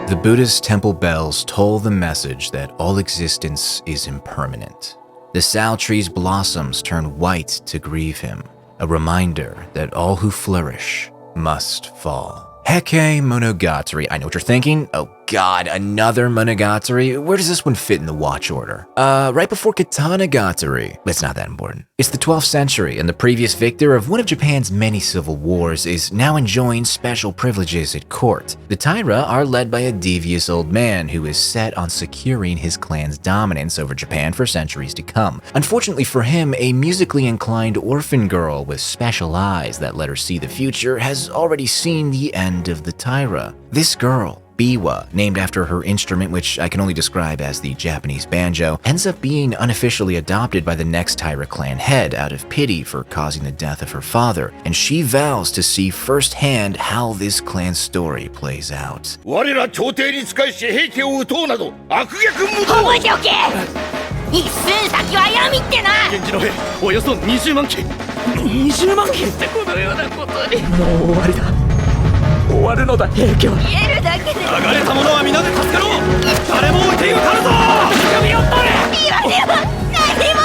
The Buddha's temple bells toll the message that all existence is impermanent. The sal tree's blossoms turn white to grieve him, a reminder that all who flourish must fall. Heike Monogatari. I know what you're thinking. Oh god, another Monogatari? Where does this one fit in the watch order? Right before Katanagatari. It's not that important. It's the 12th century, and the previous victor of one of Japan's many civil wars is now enjoying special privileges at court. The Taira are led by a devious old man who is set on securing his clan's dominance over Japan for centuries to come. Unfortunately for him, a musically inclined orphan girl with special eyes that let her see the future has already seen the end of the Taira. This girl, Biwa, named after her instrument, which I can only describe as the Japanese banjo, ends up being unofficially adopted by the next Taira clan head out of pity for causing the death of her father, and she vows to see firsthand how this clan's story plays out. 我ら朝廷に仕えし平家を討とうなど悪逆無道。覚えておけ。一寸先は闇ってな。源氏の兵およそ20万騎。20万機ってこのようなことに。もう終わりだ。終わるのだ平家は。言えるだけで。流れた者は皆で助けろ。誰も置いてゆかぬぞ。首を取れ。言われは何も。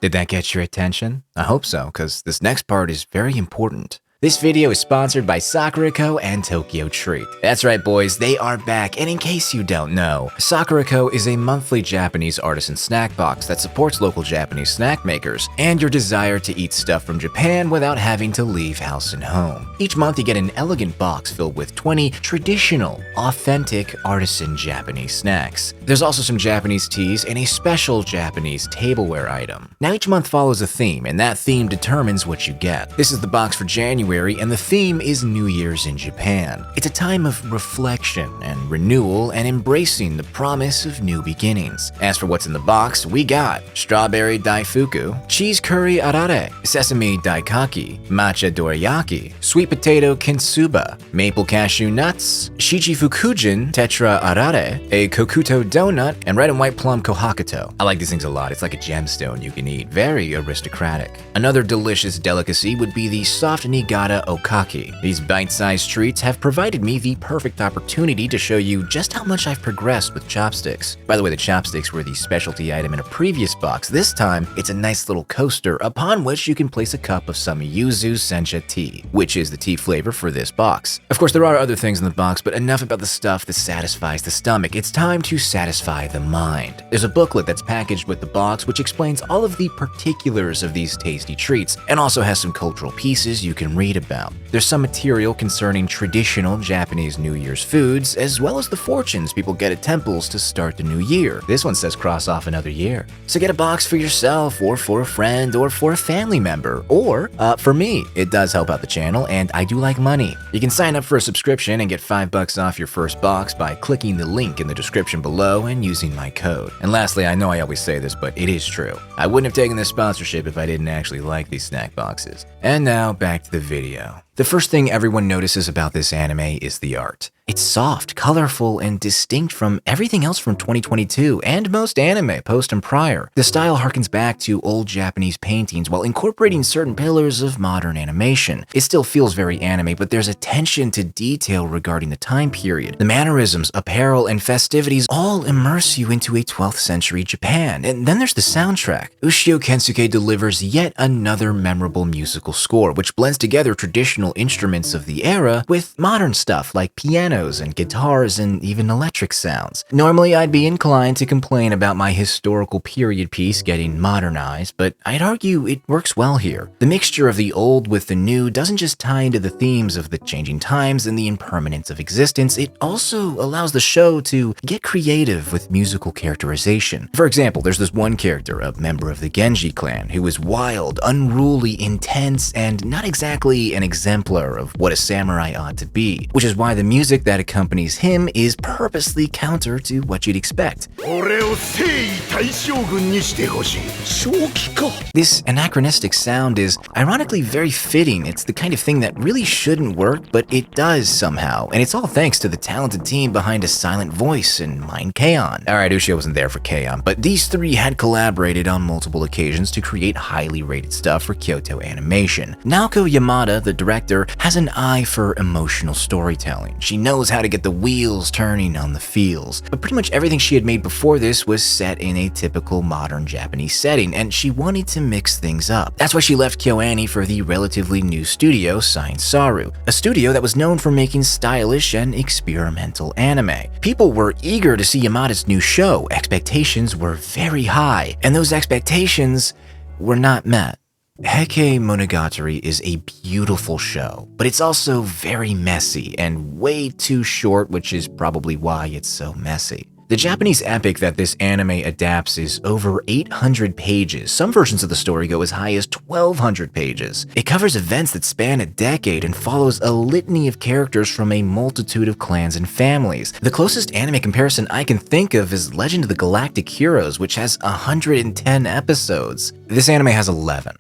Did that get your attention? I hope so, because this next part is very important. This video is sponsored by Sakurako and Tokyo Treat. That's right, boys, they are back, and in case you don't know, Sakurako is a monthly Japanese artisan snack box that supports local Japanese snack makers and your desire to eat stuff from Japan without having to leave house and home. Each month you get an elegant box filled with 20 traditional, authentic artisan Japanese snacks. There's also some Japanese teas and a special Japanese tableware item. Now each month follows a theme, and that theme determines what you get. This is the box for January, and the theme is New Year's in Japan. It's a time of reflection and renewal and embracing the promise of new beginnings. As for what's in the box, we got strawberry daifuku, cheese curry arare, sesame daikaki, matcha dorayaki, sweet potato kintsuba, maple cashew nuts, shichifukujin tetra arare, a kokuto donut, and red and white plum kohakuto. I like these things a lot. It's like a gemstone you can eat. Very aristocratic. Another delicious delicacy would be the soft niigata okaki. These bite-sized treats have provided me the perfect opportunity to show you just how much I've progressed with chopsticks. By the way, the chopsticks were the specialty item in a previous box. This time, it's a nice little coaster upon which you can place a cup of some yuzu sencha tea, which is the tea flavor for this box. Of course, there are other things in the box, but enough about the stuff that satisfies the stomach. It's time to satisfy the mind. There's a booklet that's packaged with the box which explains all of the particulars of these tasty treats and also has some cultural pieces you can read about. There's some material concerning traditional Japanese New Year's foods, as well as the fortunes people get at temples to start the new year. This one says cross off another year. So get a box for yourself, or for a friend, or for a family member, or for me. It does help out the channel, and I do like money. You can sign up for a subscription and get $5 off your first box by clicking the link in the description below and using my code. And lastly, I know I always say this, but it is true. I wouldn't have taken this sponsorship if I didn't actually like these snack boxes. And now back to the video. The first thing everyone notices about this anime is the art. It's soft, colorful, and distinct from everything else from 2022 and most anime post and prior. The style harkens back to old Japanese paintings while incorporating certain pillars of modern animation. It still feels very anime, but there's attention to detail regarding the time period. The mannerisms, apparel, and festivities all immerse you into a 12th century Japan. And then there's the soundtrack. Ushio Kensuke delivers yet another memorable musical score, which blends together traditional instruments of the era with modern stuff like pianos and guitars and even electric sounds. Normally, I'd be inclined to complain about my historical period piece getting modernized, but I'd argue it works well here. The mixture of the old with the new doesn't just tie into the themes of the changing times and the impermanence of existence, it also allows the show to get creative with musical characterization. For example, there's this one character, a member of the Genji clan, who is wild, unruly, intense, and not exactly an exemplary exemplar of what a samurai ought to be, which is why the music that accompanies him is purposely counter to what you'd expect. 俺を征夷大将軍にしてほしい。正気か。 This anachronistic sound is ironically very fitting. It's the kind of thing that really shouldn't work, but it does somehow, and it's all thanks to the talented team behind A Silent Voice and Mind K-On! Alright, Ushio wasn't there for K-On!, but these three had collaborated on multiple occasions to create highly rated stuff for Kyoto Animation. Naoko Yamada, the director, has an eye for emotional storytelling. She knows how to get the wheels turning on the feels, but pretty much everything she had made before this was set in a typical modern Japanese setting, and she wanted to mix things up. That's why she left KyoAni for the relatively new studio Science Saru, a studio that was known for making stylish and experimental anime. People were eager to see Yamada's new show. Expectations were very high, and those expectations were not met. Heike Monogatari is a beautiful show, but it's also very messy and way too short, which is probably why it's so messy. The Japanese epic that this anime adapts is over 800 pages. Some versions of the story go as high as 1,200 pages. It covers events that span a decade and follows a litany of characters from a multitude of clans and families. The closest anime comparison I can think of is Legend of the Galactic Heroes, which has 110 episodes. This anime has 11.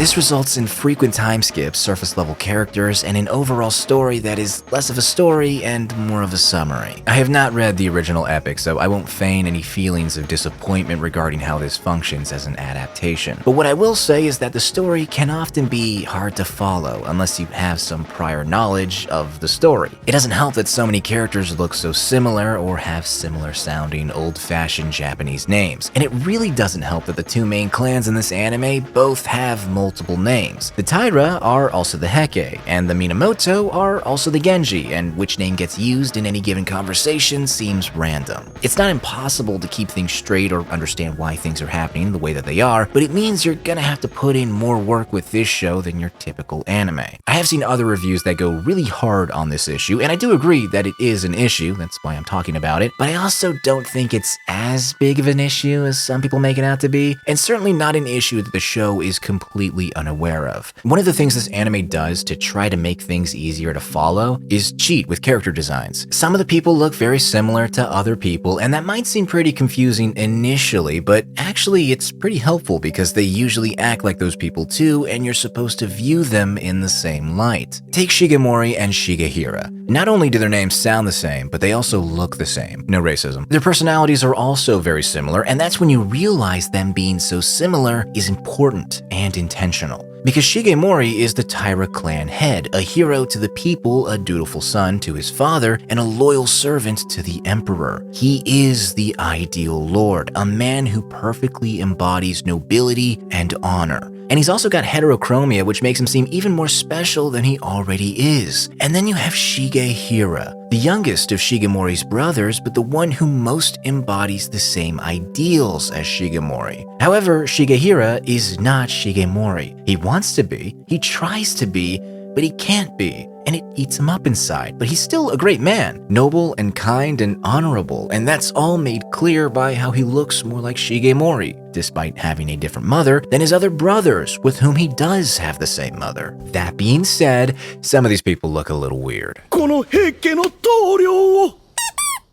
This results in frequent time skips, surface-level characters, and an overall story that is less of a story and more of a summary. I have not read the original epic, so I won't feign any feelings of disappointment regarding how this functions as an adaptation. But what I will say is that the story can often be hard to follow unless you have some prior knowledge of the story. It doesn't help that so many characters look so similar or have similar-sounding, old-fashioned Japanese names. And it really doesn't help that the two main clans in this anime both have multiple names. The Taira are also the Heike, and the Minamoto are also the Genji, and which name gets used in any given conversation seems random. It's not impossible to keep things straight or understand why things are happening the way that they are, but it means you're gonna have to put in more work with this show than your typical anime. I have seen other reviews that go really hard on this issue, and I do agree that it is an issue, that's why I'm talking about it, but I also don't think it's as big of an issue as some people make it out to be, and certainly not an issue that the show is completely unaware of. One of the things this anime does to try to make things easier to follow is cheat with character designs. Some of the people look very similar to other people, and that might seem pretty confusing initially, but actually it's pretty helpful because they usually act like those people too, and you're supposed to view them in the same light. Take Shigemori and Shigehira. Not only do their names sound the same, but they also look the same. No racism. Their personalities are also very similar, and that's when you realize them being so similar is important and intentional. Because Shigemori is the Taira clan head, a hero to the people, a dutiful son to his father, and a loyal servant to the emperor. He is the ideal lord, a man who perfectly embodies nobility and honor. And he's also got heterochromia, which makes him seem even more special than he already is. And then you have Shigehira, the youngest of Shigemori's brothers, but the one who most embodies the same ideals as Shigemori. However, Shigehira is not Shigemori. He wants to be, he tries to be, but he can't be. And it eats him up inside, but he's still a great man, noble and kind and honorable, and that's all made clear by how he looks more like Shigemori, despite having a different mother than his other brothers, with whom he does have the same mother. That being said, some of these people look a little weird. この平家の棟梁を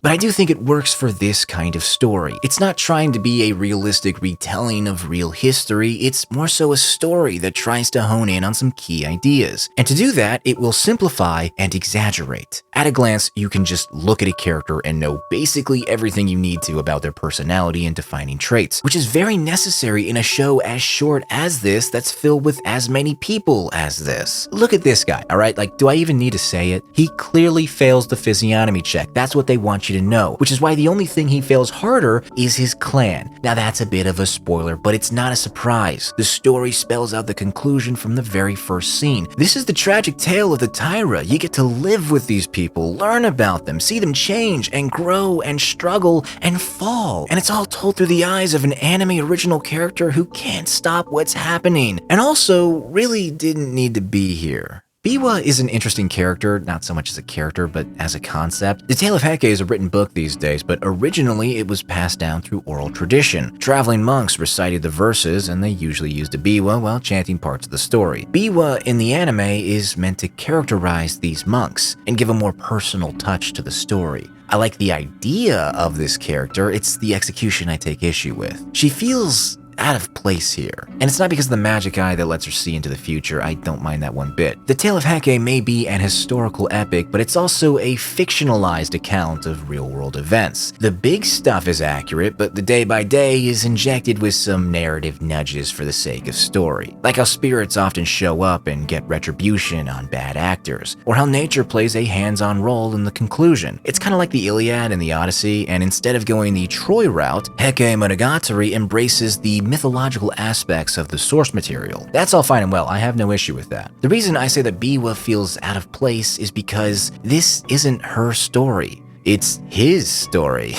But I do think it works for this kind of story. It's not trying to be a realistic retelling of real history, it's more so a story that tries to hone in on some key ideas. And to do that, it will simplify and exaggerate. At a glance, you can just look at a character and know basically everything you need to about their personality and defining traits, which is very necessary in a show as short as this that's filled with as many people as this. Look at this guy, alright? Like, do I even need to say it? He clearly fails the physiognomy check. That's what they want you to know, which is why the only thing he fails harder is his clan. Now that's a bit of a spoiler, but it's not a surprise. The story spells out the conclusion from the very first scene. This is the tragic tale of the Taira. You get to live with these people, learn about them, see them change and grow and struggle and fall. And it's all told through the eyes of an anime original character who can't stop what's happening and also really didn't need to be here. Biwa is an interesting character, not so much as a character, but as a concept. The Tale of Heike is a written book these days, but originally it was passed down through oral tradition. Traveling monks recited the verses, and they usually used a biwa while chanting parts of the story. Biwa in the anime is meant to characterize these monks and give a more personal touch to the story. I like the idea of this character, it's the execution I take issue with. She feels out of place here. And it's not because of the magic eye that lets her see into the future, I don't mind that one bit. The Tale of Heike may be an historical epic, but it's also a fictionalized account of real-world events. The big stuff is accurate, but the day-by-day is injected with some narrative nudges for the sake of story. Like how spirits often show up and get retribution on bad actors, or how nature plays a hands-on role in the conclusion. It's kind of like the Iliad and the Odyssey, and instead of going the Troy route, Heike Monogatari embraces the mythological aspects of the source material. That's all fine and well, I have no issue with that. The reason I say that Biwa feels out of place is because this isn't her story. It's his story.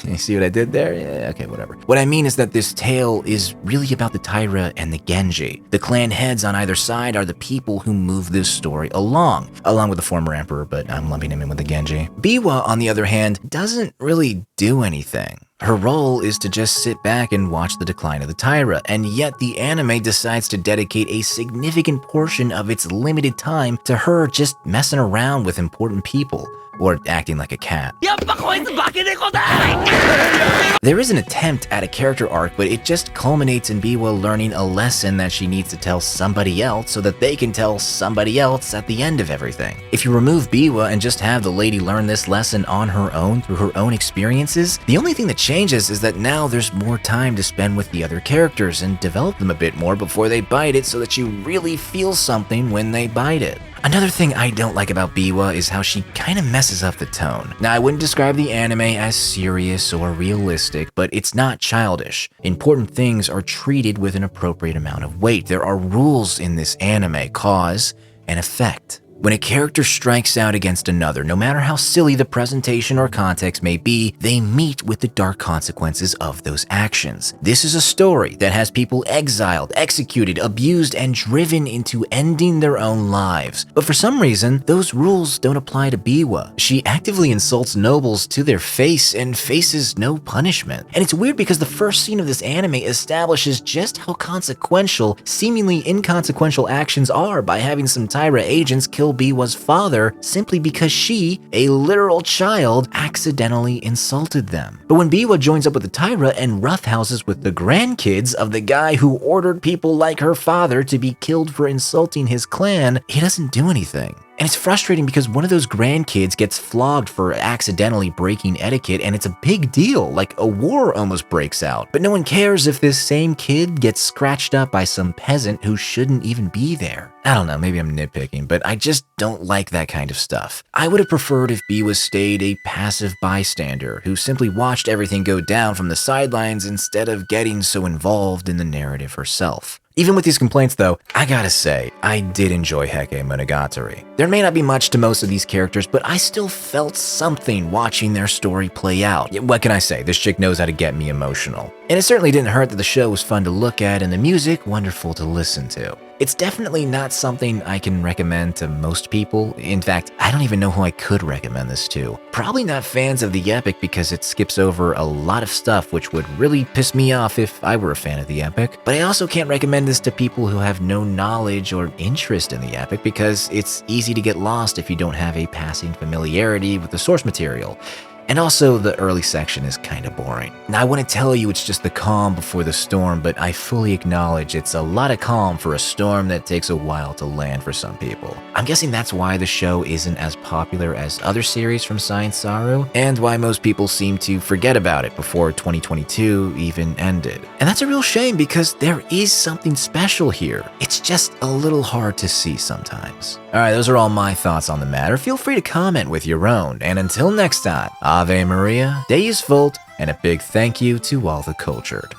You see what I did there? Yeah, okay, whatever. What I mean is that this tale is really about the Taira and the Genji. The clan heads on either side are the people who move this story along with the former emperor, but I'm lumping him in with the Genji. Biwa, on the other hand, doesn't really do anything. Her role is to just sit back and watch the decline of the Taira, and yet the anime decides to dedicate a significant portion of its limited time to her just messing around with important people, or acting like a cat. There is an attempt at a character arc, but it just culminates in Biwa learning a lesson that she needs to tell somebody else so that they can tell somebody else at the end of everything. If you remove Biwa and just have the lady learn this lesson on her own through her own experiences, the only thing that changes is that now there's more time to spend with the other characters and develop them a bit more before they bite it so that you really feel something when they bite it. Another thing I don't like about Biwa is how she kinda messes up the tone. Now, I wouldn't describe the anime as serious or realistic, but it's not childish. Important things are treated with an appropriate amount of weight. There are rules in this anime, cause and effect. When a character strikes out against another, no matter how silly the presentation or context may be, they meet with the dark consequences of those actions. This is a story that has people exiled, executed, abused, and driven into ending their own lives. But for some reason, those rules don't apply to Biwa. She actively insults nobles to their face and faces no punishment. And it's weird because the first scene of this anime establishes just how consequential, seemingly inconsequential actions are by having some Taira agents kill Biwa's father simply because she, a literal child, accidentally insulted them. But when Biwa joins up with the Taira and roughhouses with the grandkids of the guy who ordered people like her father to be killed for insulting his clan, he doesn't do anything. And it's frustrating because one of those grandkids gets flogged for accidentally breaking etiquette, and it's a big deal, like a war almost breaks out. But no one cares if this same kid gets scratched up by some peasant who shouldn't even be there. I don't know, maybe I'm nitpicking, but I just don't like that kind of stuff. I would have preferred if Biwa stayed a passive bystander who simply watched everything go down from the sidelines instead of getting so involved in the narrative herself. Even with these complaints though, I gotta say, I did enjoy Heike Monogatari. There may not be much to most of these characters, but I still felt something watching their story play out. What can I say? This chick knows how to get me emotional. And it certainly didn't hurt that the show was fun to look at and the music wonderful to listen to. It's definitely not something I can recommend to most people. In fact, I don't even know who I could recommend this to. Probably not fans of the epic because it skips over a lot of stuff which would really piss me off if I were a fan of the epic. But I also can't recommend this to people who have no knowledge or interest in the epic because it's easy to get lost if you don't have a passing familiarity with the source material. And also, the early section is kinda boring. Now, I wouldn't tell you it's just the calm before the storm, but I fully acknowledge it's a lot of calm for a storm that takes a while to land for some people. I'm guessing that's why the show isn't as popular as other series from Science Saru, and why most people seem to forget about it before 2022 even ended. And that's a real shame because there is something special here. It's just a little hard to see sometimes. Alright, those are all my thoughts on the matter. Feel free to comment with your own, and until next time, Ave Maria, Deus Vult, and a big thank you to all the cultured.